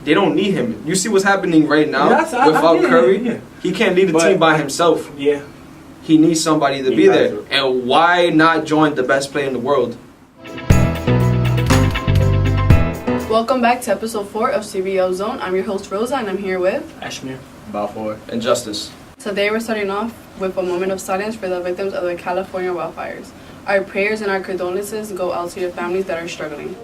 they don't need him. You see what's happening right now without Curry? Yeah. He can't lead the team by himself. Yeah. He needs somebody to be there. And why not join the best player in the world? Welcome back to episode 4 of CBL Zone. I'm your host Rosa, and I'm here with Ashmir, Balfour, and Justice. Today we're starting off with a moment of silence for the victims of the California wildfires. Our prayers and our condolences go out to your families that are struggling.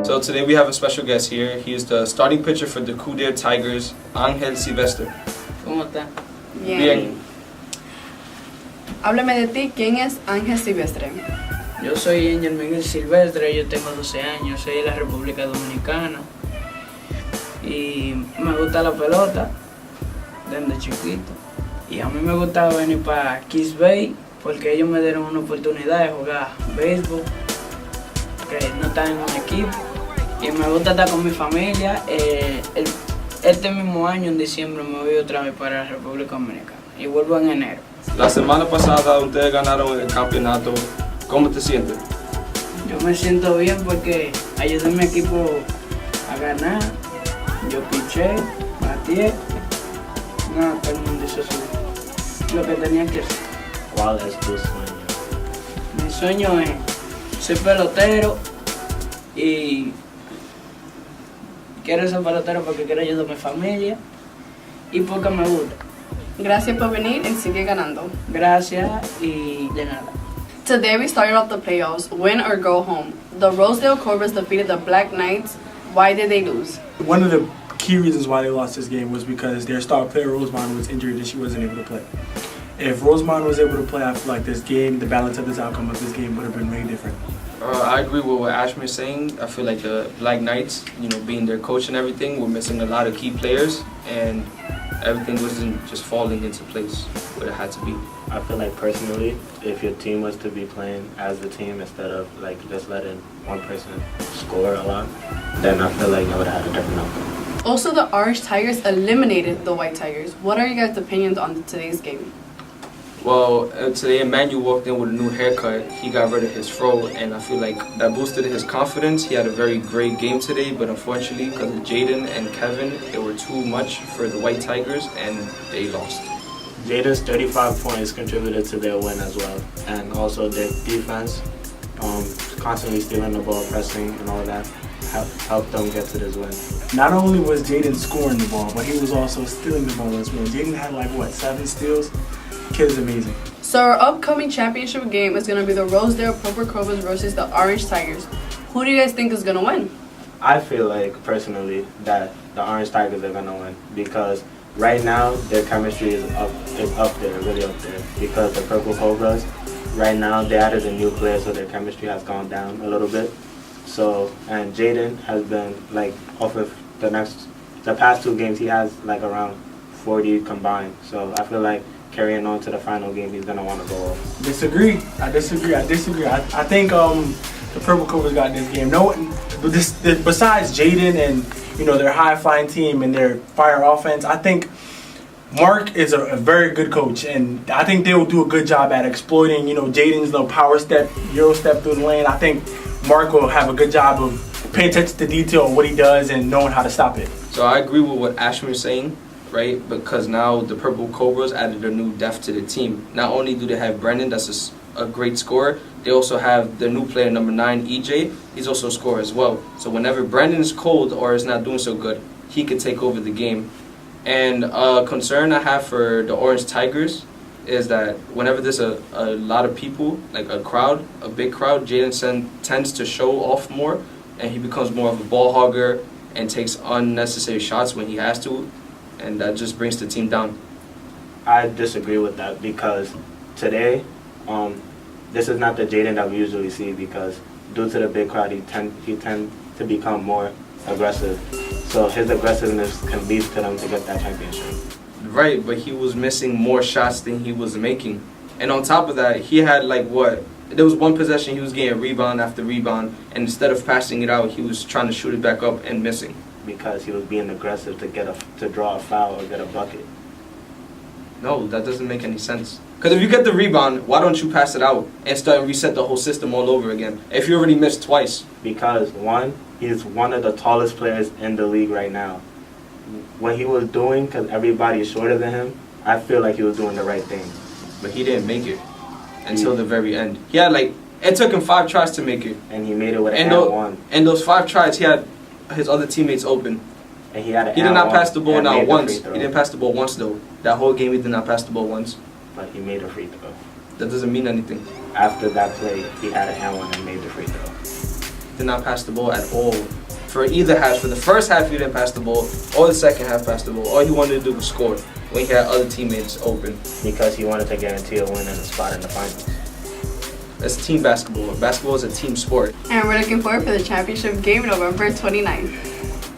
So today we have a special guest here. He is the starting pitcher for the Coudert Tigers, Ángel Silvestre. ¿Cómo está? Bien. Háblame de ti, ¿quién es Ángel Silvestre? Yo soy Ángel Miguel Silvestre, yo tengo 12 años, soy de la República Dominicana y me gusta la pelota desde chiquito. Y a mí me gustaba venir para Kips porque ellos me dieron una oportunidad de jugar béisbol, que no estaba en un equipo. Y me gusta estar con mi familia. Este mismo año, en diciembre, me voy otra vez para la República Dominicana y vuelvo en enero. La semana pasada ustedes ganaron el campeonato. ¿Cómo te sientes? Yo me siento bien porque ayudé a mi equipo a ganar. Yo piché, bateé. Nada, todo el mundo hizo lo que tenía que hacer. ¿Cuál es tu sueño? Mi sueño es ser pelotero y quiero ser pelotero porque quiero ayudar a mi familia y porque me gusta. Gracias por venir y sigue ganando. Gracias y de nada. Today we started off the playoffs, win or go home. The Rosedale Cobras defeated the Black Knights. Why did they lose? One of the key reasons why they lost this game was because their star player Rosemond was injured and she wasn't able to play. If Rosemond was able to play, I feel like this game, the balance of this outcome of this game would have been way different. I agree with what Ashmir is saying. I feel like the Black Knights, being their coach and everything, were missing a lot of key players, and everything wasn't just falling into place where it had to be. I feel like personally, if your team was to be playing as a team instead of like just letting one person score a lot, then I feel like I would have had a different outcome. Also, the Orange Tigers eliminated the White Tigers. What are you guys' opinions on today's game? Well, today Emmanuel walked in with a new haircut. He got rid of his fro, and I feel like that boosted his confidence. He had a very great game today, but unfortunately, because of Jaden and Kevin, it were too much for the White Tigers, and they lost. Jaden's 35 points contributed to their win as well, and also their defense, constantly stealing the ball, pressing, and all that, helped them get to this win. Not only was Jaden scoring the ball, but he was also stealing the ball as well. Jaden had 7 steals. Kid is amazing. So our upcoming championship game is going to be the Rosedale Purple Cobras versus the Orange Tigers. Who do you guys think is going to win? I feel like, personally, that the Orange Tigers are going to win because right now their chemistry is up there, really up there. Because the Purple Cobras, right now they added a new player, so their chemistry has gone down a little bit. So, and Jaden has been off of the past 2 games, he has around 40 combined. So I feel like carrying on to the final game, he's going to want to go off. I disagree. I think the Purple Cobras got this game. Besides Jaden and their high-flying team and their fire offense, I think Mark is a very good coach, and I think they will do a good job at exploiting Jaden's little power step, Euro step through the lane. I think Mark will have a good job of paying attention to detail of what he does and knowing how to stop it. So I agree with what Ashmir is saying, right? Because now the Purple Cobras added a new depth to the team. Not only do they have Brendan, that's a great scorer, they also have the new player, number 9, EJ. He's also a scorer as well. So whenever Brendan's cold or is not doing so good, he could take over the game. And a concern I have for the Orange Tigers is that whenever there's a lot of people, like a crowd, a big crowd, Jaden tends to show off more, and he becomes more of a ball hogger and takes unnecessary shots when he has to, and that just brings the team down. I disagree with that because today, this is not the Jaden that we usually see because due to the big crowd, he tend to become more aggressive. So his aggressiveness can lead to them to get that championship. Right, but he was missing more shots than he was making. And on top of that, he had there was one possession he was getting rebound after rebound, and instead of passing it out, he was trying to shoot it back up and missing. Because he was being aggressive to draw a foul or get a bucket. No, that doesn't make any sense. Because if you get the rebound, why don't you pass it out and start and reset the whole system all over again? If you already missed twice. Because one, he's one of the tallest players in the league right now. What he was doing, because everybody is shorter than him, I feel like he was doing the right thing. But he didn't make it until the very end. He had it took him 5 tries to make it. And he made it with an and one. And those 5 tries, he had his other teammates open. And he had an He did not pass the ball not once. He He didn't pass the ball once though. That whole game he did not pass the ball once. But he made a free throw. That doesn't mean anything. After that play, he had an and one and made the free throw. Did not pass the ball at all. For either half. For the first half he didn't pass the ball, or the second half passed the ball. All he wanted to do was score when he had other teammates open. Because he wanted to guarantee a win and a spot in the finals. That's team basketball. Basketball is a team sport. And we're looking forward for the championship game November 29th.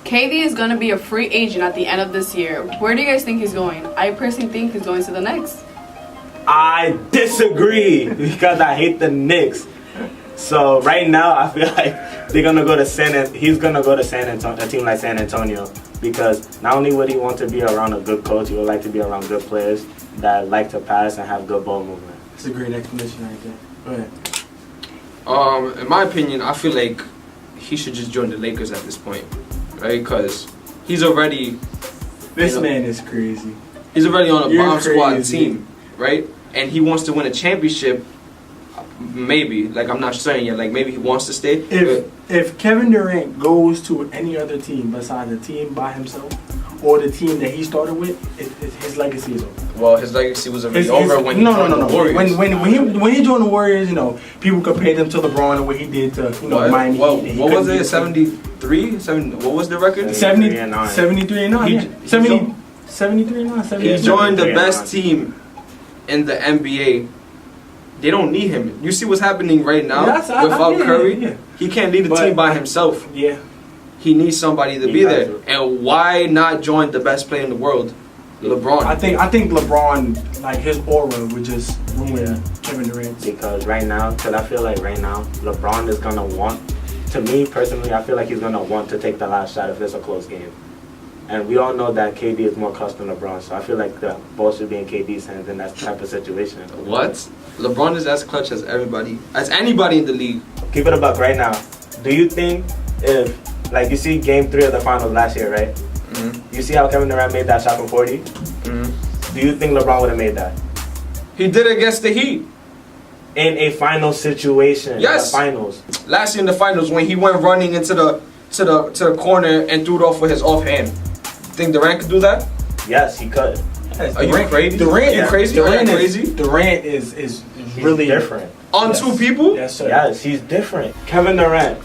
KD is going to be a free agent at the end of this year. Where do you guys think he's going? I personally think he's going to the Knicks. I disagree because I hate the Knicks. So right now I feel like he's gonna go to San Antonio, a team like San Antonio, because not only would he want to be around a good coach, he would like to be around good players that like to pass and have good ball movement. That's a great explanation right there. Go ahead. In my opinion, I feel like he should just join the Lakers at this point, right? Because he's already Man is crazy. He's already on a You're bomb squad crazy. team, right? And he wants to win a championship. Maybe, I'm not saying yet. Maybe he wants to stay. If Kevin Durant goes to any other team besides the team by himself or the team that he started with, his legacy is over. Well, his legacy was already over when he joined the Warriors. When he joined the Warriors, people compared him to LeBron and what he did to Miami. What was it? 73? What was the record? 73 and 9. 73 and 9. 73 and 9. He joined the best team in the NBA. They don't need him. You see what's happening right now without Curry? Yeah. He can't lead the team by himself. Yeah. He needs somebody to be there. And why not join the best player in the world? LeBron. I think LeBron, his aura would just ruin Kevin Durant. Because I feel like right now, LeBron is going to want, to me personally, I feel like he's going to want to take the last shot if it's a close game. And we all know that KD is more clutch than LeBron, so I feel like the ball should be in KD's hands in that type of situation. What? LeBron is as clutch as anybody in the league. Keep it a buck right now. Do you think if, you see Game 3 of the finals last year, right? Mm-hmm. You see how Kevin Durant made that shot from 40? Mm-hmm. Do you think LeBron would have made that? He did it against the Heat. In a final situation. Yes. The finals. Last year in the finals when he went running into the corner and threw it off with his offhand. Think Durant could do that? Yes, he could. Are you crazy? Durant is He's really different. On two people? Yes, sir. Yes, he's different. Kevin Durant,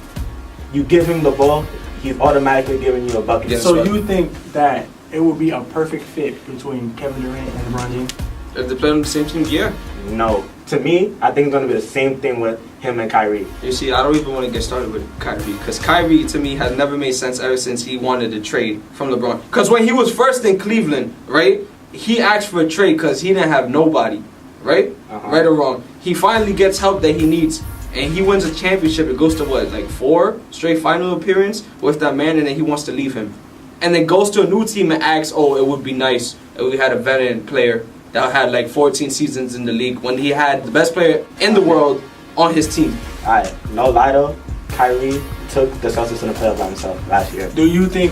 you give him the ball, he's automatically giving you a bucket. So you think that it would be a perfect fit between Kevin Durant and LeBron James? If they play on the same team, yeah. No. To me, I think it's going to be the same thing with him and Kyrie. You see, I don't even want to get started with Kyrie. Because Kyrie, to me, has never made sense ever since he wanted to trade from LeBron. Because when he was first in Cleveland, right, he asked for a trade because he didn't have nobody, right? Right or wrong. He finally gets help that he needs. And he wins a championship. It goes to 4 straight final appearance with that man, and then he wants to leave him. And then goes to a new team and asks, it would be nice if we had a veteran player that had 14 seasons in the league when he had the best player in the world on his team. Alright, no lie though, Kyrie took the Celtics in the playoffs by himself last year. Do you think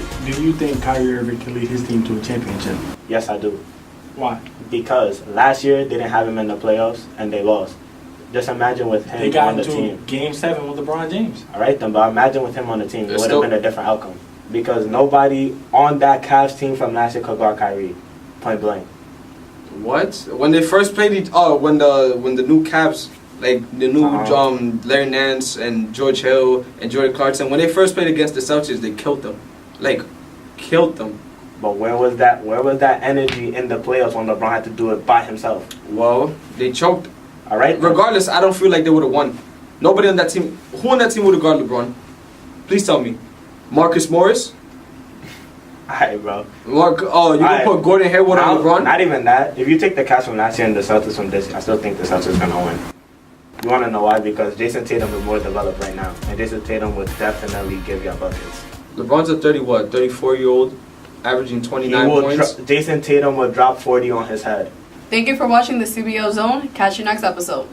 Kyrie Irving can lead his team to a championship? Yes, I do. Why? Because last year they didn't have him in the playoffs and they lost. Just imagine with him on the team. Game 7 with LeBron James. Alright then, but imagine with him on the team, it would have been a different outcome. Because nobody on that Cavs team from last year could guard Kyrie, point blank. What? When they first played when the new Caps, the new Larry Nance and George Hill and Jordan Clarkson, when they first played against the Celtics, they killed them. Killed them. But where was that energy in the playoffs when LeBron had to do it by himself? Well, they choked. Alright. Regardless, I don't feel like they would have won. Nobody on that team. Who on that team would have guarded LeBron? Please tell me. Marcus Morris? Alright, bro. Gonna put Gordon Hayward on LeBron? Not even that. If you take the Cavs from last year and the Celtics from this year, I still think the Celtics are gonna win. You wanna know why? Because Jason Tatum is more developed right now, and Jason Tatum would definitely give you buckets. LeBron's a 34-year-old, averaging 29 points. Jason Tatum would drop 40 on his head. Thank you for watching the CBL Zone. Catch you next episode.